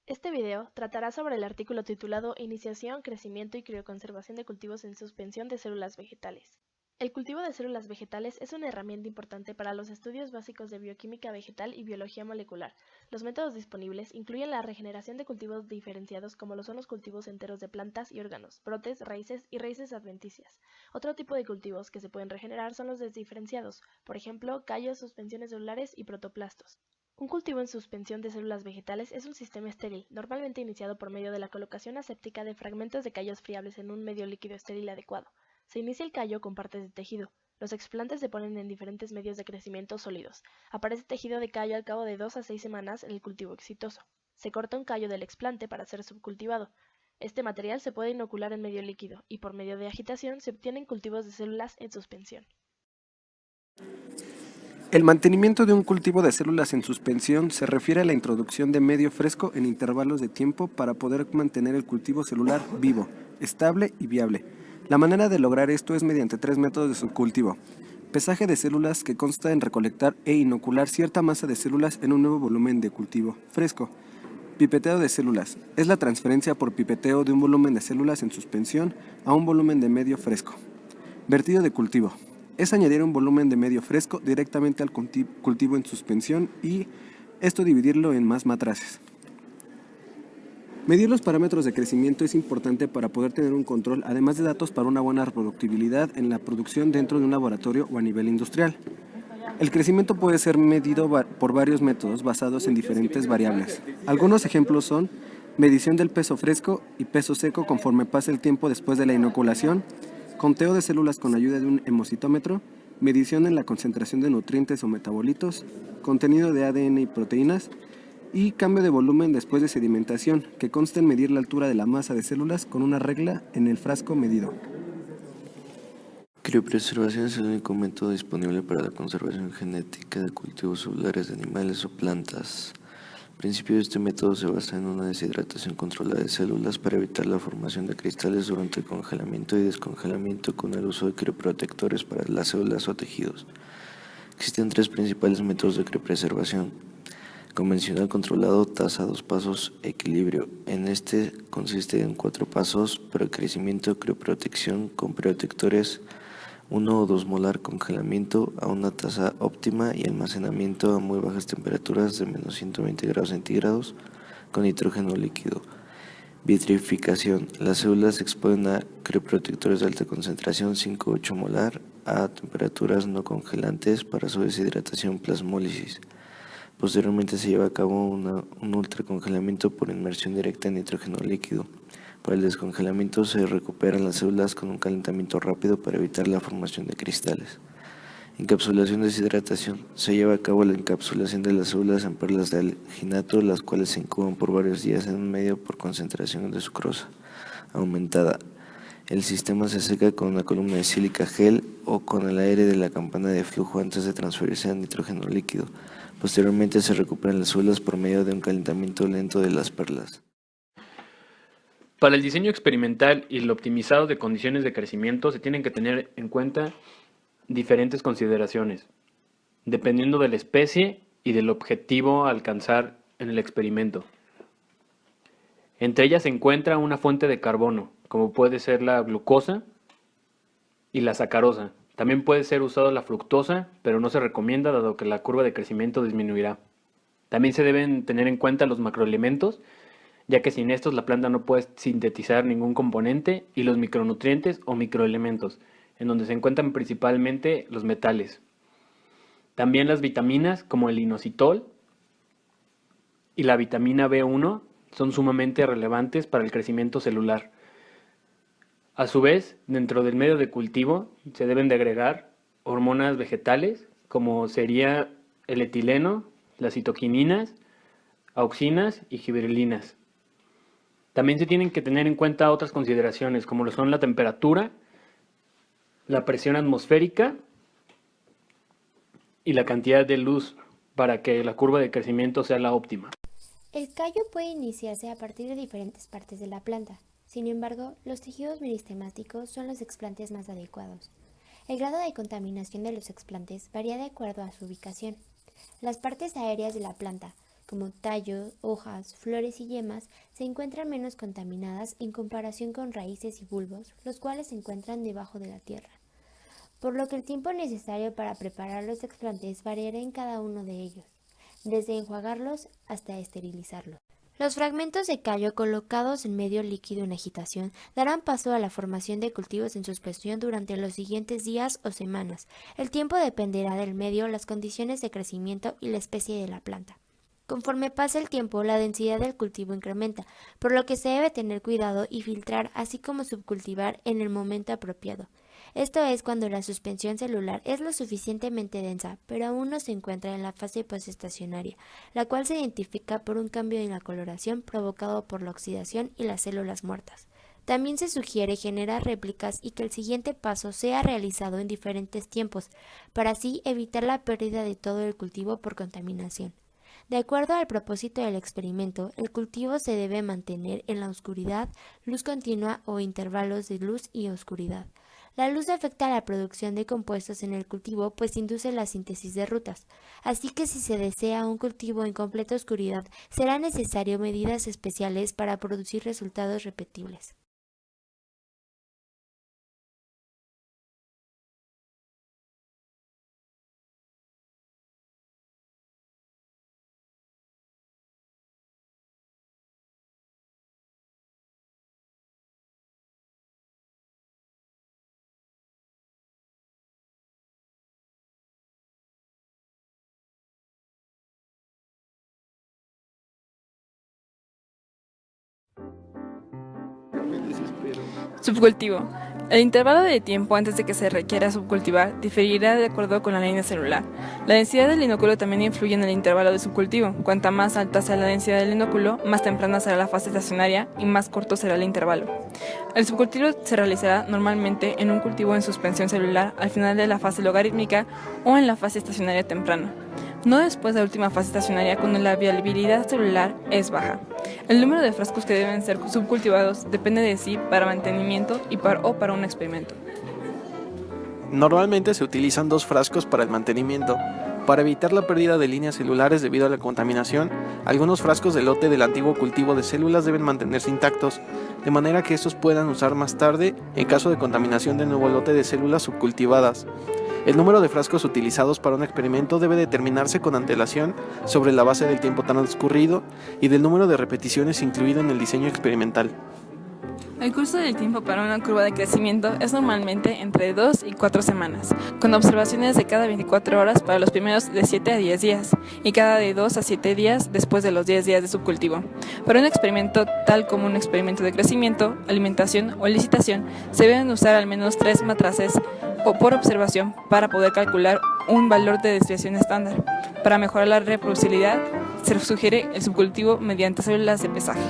Este video tratará sobre el artículo titulado Iniciación, crecimiento y crioconservación de cultivos en suspensión de células vegetales. El cultivo de células vegetales es una herramienta importante para los estudios básicos de bioquímica vegetal y biología molecular. Los métodos disponibles incluyen la regeneración de cultivos diferenciados como lo son los cultivos enteros de plantas y órganos, brotes, raíces y raíces adventicias. Otro tipo de cultivos que se pueden regenerar son los desdiferenciados, por ejemplo, callos, suspensiones celulares y protoplastos. Un cultivo en suspensión de células vegetales es un sistema estéril, normalmente iniciado por medio de la colocación aséptica de fragmentos de callos friables en un medio líquido estéril adecuado. Se inicia el callo con partes de tejido. Los explantes se ponen en diferentes medios de crecimiento sólidos. Aparece tejido de callo al cabo de 2 a 6 semanas en el cultivo exitoso. Se corta un callo del explante para ser subcultivado. Este material se puede inocular en medio líquido y por medio de agitación se obtienen cultivos de células en suspensión. El mantenimiento de un cultivo de células en suspensión se refiere a la introducción de medio fresco en intervalos de tiempo para poder mantener el cultivo celular vivo, estable y viable. La manera de lograr esto es mediante 3 métodos de subcultivo. Pesaje de células, que consta en recolectar e inocular cierta masa de células en un nuevo volumen de cultivo fresco. Pipeteo de células. Es la transferencia por pipeteo de un volumen de células en suspensión a un volumen de medio fresco. Vertido de cultivo. Es añadir un volumen de medio fresco directamente al cultivo en suspensión y esto dividirlo en más matraces. Medir los parámetros de crecimiento es importante para poder tener un control, además de datos para una buena reproductibilidad en la producción dentro de un laboratorio o a nivel industrial. El crecimiento puede ser medido por varios métodos basados en diferentes variables. Algunos ejemplos son medición del peso fresco y peso seco conforme pasa el tiempo después de la inoculación, conteo de células con ayuda de un hemocitómetro, medición en la concentración de nutrientes o metabolitos, contenido de ADN y proteínas, y cambio de volumen después de sedimentación, que consta en medir la altura de la masa de células con una regla en el frasco medido. Criopreservación es el único método disponible para la conservación genética de cultivos celulares de animales o plantas. El principio de este método se basa en una deshidratación controlada de células para evitar la formación de cristales durante el congelamiento y descongelamiento con el uso de crioprotectores para las células o tejidos. Existen 3 principales métodos de criopreservación: convencional, controlado, tasa, 2 pasos, equilibrio. En este consiste en 4 pasos: precrecimiento, crioprotección con protectores, 1 o 2 molar, congelamiento a una tasa óptima y almacenamiento a muy bajas temperaturas de menos 120 grados centígrados con nitrógeno líquido. Vitrificación. Las células se exponen a crioprotectores de alta concentración 5-8 molar a temperaturas no congelantes para su deshidratación plasmólisis. Posteriormente se lleva a cabo un ultracongelamiento por inmersión directa en nitrógeno líquido. Para el descongelamiento se recuperan las células con un calentamiento rápido para evitar la formación de cristales. Encapsulación de deshidratación. Se lleva a cabo la encapsulación de las células en perlas de alginato, las cuales se incuban por varios días en un medio por concentración de sucrosa aumentada. El sistema se seca con una columna de sílica gel o con el aire de la campana de flujo antes de transferirse a nitrógeno líquido. Posteriormente se recuperan las células por medio de un calentamiento lento de las perlas. Para el diseño experimental y el optimizado de condiciones de crecimiento se tienen que tener en cuenta diferentes consideraciones, dependiendo de la especie y del objetivo a alcanzar en el experimento. Entre ellas se encuentra una fuente de carbono, como puede ser la glucosa y la sacarosa. También puede ser usado la fructosa, pero no se recomienda dado que la curva de crecimiento disminuirá. También se deben tener en cuenta los macroelementos, ya que sin estos la planta no puede sintetizar ningún componente, y los micronutrientes o microelementos, en donde se encuentran principalmente los metales. También las vitaminas como el inositol y la vitamina B1 son sumamente relevantes para el crecimiento celular. A su vez, dentro del medio de cultivo se deben de agregar hormonas vegetales como sería el etileno, las citoquininas, auxinas y gibberelinas. También se tienen que tener en cuenta otras consideraciones como lo son la temperatura, la presión atmosférica y la cantidad de luz para que la curva de crecimiento sea la óptima. El callo puede iniciarse a partir de diferentes partes de la planta. Sin embargo, los tejidos meristemáticos son los explantes más adecuados. El grado de contaminación de los explantes varía de acuerdo a su ubicación. Las partes aéreas de la planta, como tallos, hojas, flores y yemas se encuentran menos contaminadas en comparación con raíces y bulbos, los cuales se encuentran debajo de la tierra, por lo que el tiempo necesario para preparar los explantes variará en cada uno de ellos, desde enjuagarlos hasta esterilizarlos. Los fragmentos de callo colocados en medio líquido en agitación darán paso a la formación de cultivos en suspensión durante los siguientes días o semanas. El tiempo dependerá del medio, las condiciones de crecimiento y la especie de la planta. Conforme pasa el tiempo, la densidad del cultivo incrementa, por lo que se debe tener cuidado y filtrar, así como subcultivar en el momento apropiado. Esto es cuando la suspensión celular es lo suficientemente densa, pero aún no se encuentra en la fase posestacionaria, la cual se identifica por un cambio en la coloración provocado por la oxidación y las células muertas. También se sugiere generar réplicas y que el siguiente paso sea realizado en diferentes tiempos, para así evitar la pérdida de todo el cultivo por contaminación. De acuerdo al propósito del experimento, el cultivo se debe mantener en la oscuridad, luz continua o intervalos de luz y oscuridad. La luz afecta a la producción de compuestos en el cultivo, pues induce la síntesis de rutas. Así que si se desea un cultivo en completa oscuridad, será necesario medidas especiales para producir resultados repetibles. Subcultivo. El intervalo de tiempo antes de que se requiera subcultivar diferirá de acuerdo con la línea celular. La densidad del inóculo también influye en el intervalo de subcultivo. Cuanta más alta sea la densidad del inóculo, más temprana será la fase estacionaria y más corto será el intervalo. El subcultivo se realizará normalmente en un cultivo en suspensión celular al final de la fase logarítmica o en la fase estacionaria temprana, no después de la última fase estacionaria cuando la viabilidad celular es baja. El número de frascos que deben ser subcultivados depende de sí para mantenimiento o para un experimento. Normalmente se utilizan 2 frascos para el mantenimiento. Para evitar la pérdida de líneas celulares debido a la contaminación, algunos frascos del lote del antiguo cultivo de células deben mantenerse intactos, de manera que estos puedan usar más tarde en caso de contaminación del nuevo lote de células subcultivadas. El número de frascos utilizados para un experimento debe determinarse con antelación sobre la base del tiempo transcurrido y del número de repeticiones incluido en el diseño experimental. El curso del tiempo para una curva de crecimiento es normalmente entre 2 y 4 semanas, con observaciones de cada 24 horas para los primeros de 7 a 10 días y cada de 2 a 7 días después de los 10 días de subcultivo. Para un experimento tal como un experimento de crecimiento, alimentación o licitación, se deben usar al menos 3 matrices o por observación para poder calcular un valor de desviación estándar. Para mejorar la reproducibilidad, se sugiere el subcultivo mediante células de pesaje.